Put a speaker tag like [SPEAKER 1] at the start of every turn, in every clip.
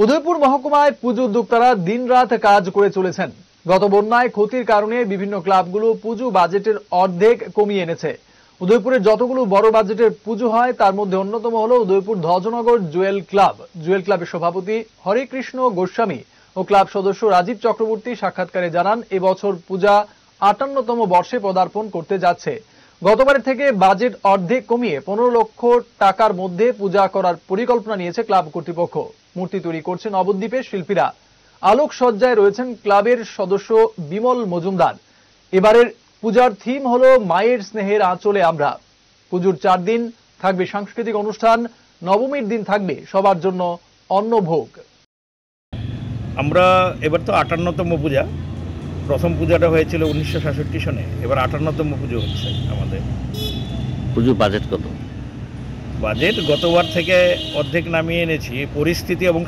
[SPEAKER 1] উদয়পুর মহকুমায় পুজো উদ্যোক্তারা দিনরাত কাজ করে চলেছেন। গত বন্যায় ক্ষতির কারণে বিভিন্ন ক্লাবগুলো পুজো বাজেটের অর্ধেক কমিয়ে এনেছে। উদয়পুরের যতগুলো বড় বাজেটের পুজো হয় তার মধ্যে অন্যতম হল উদয়পুর ধ্বজনগর জুয়েল ক্লাব। জুয়েল ক্লাবের সভাপতি হরেকৃষ্ণ গোস্বামী ও ক্লাব সদস্য রাজীব চক্রবর্তী সাক্ষাৎকারে জানান, এবছর পূজা ৫৮তম বর্ষে পদার্পণ করতে যাচ্ছে। গতবারের থেকে বাজেট অর্ধেক কমিয়ে ১৫ লক্ষ টাকার মধ্যে পূজা করার পরিকল্পনা নিয়েছে ক্লাব কর্তৃপক্ষ। মূর্তি তৈরি করছেন নবদ্বীপের শিল্পীরা। আলোকসজ্জায় রয়েছেন ক্লাবের সদস্য বিমল মজুমদার। এবারের পূজার থিম হল মায়ের স্নেহের আঁচলে আমরা। পুজোর ৪ দিন থাকবে সাংস্কৃতিক অনুষ্ঠান, নবমীর দিন থাকবে সবার জন্য অন্নভোগ।
[SPEAKER 2] আমরা এবার তো ৫৮তম পূজা, প্রথম পূজাটা হয়েছিল ১৯৬৭ সনে, এবার ৫৮তম পুজো হচ্ছে আমাদের।
[SPEAKER 3] পুজোর বাজেট কত?
[SPEAKER 2] বাজেট গতবার থেকে অর্ধেক নামিয়ে এনেছি। পরিস্থিতি এবং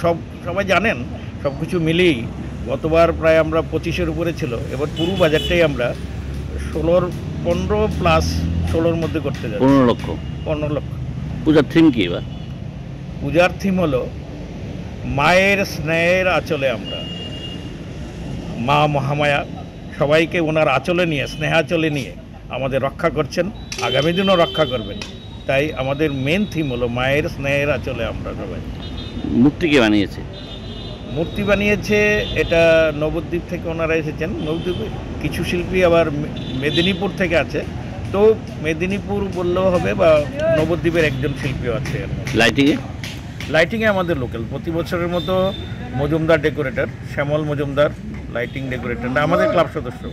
[SPEAKER 2] সবাই জানেন সব কিছু মিলিয়েই গতবার প্রায় আমরা ২৫-এর উপরে ছিল। এবার পুরো বাজেটটাই আমরা ১৫ প্লাস ১৬-র মধ্যে করতে যাচ্ছি।
[SPEAKER 3] ১৫ লক্ষ।
[SPEAKER 2] ১৫ লক্ষ।
[SPEAKER 3] পূজার থিম কি এবার?
[SPEAKER 2] পূজার থিম হলো মায়ের স্নেহের আঁচলে আমরা। মা মহামায়া সবাইকে ওনার আঁচলে নিয়ে, স্নেহাচলে নিয়ে আমাদের রক্ষা করছেন, আগামী দিনও রক্ষা করবেন। তাই আমাদের মেন থিম হলো মায়ের স্নেহের আঁচলে আমরা সবাই।
[SPEAKER 3] মূর্তি কে বানিয়েছে?
[SPEAKER 2] মূর্তি বানিয়েছে এটা নবদ্বীপ থেকে ওনারা এসেছেন। নবদ্বীপে কিছু শিল্পী আবার মেদিনীপুর থেকে আছে, তো মেদিনীপুর বললেও হবে, বা নবদ্বীপের একজন শিল্পীও আছে। লাইটিংয়ে আমাদের লোকাল প্রতি বছরের মতো মজুমদার ডেকোরেটর, শ্যামল মজুমদার লাইটিং ডেকোরেটর আমাদের ক্লাব সদস্য।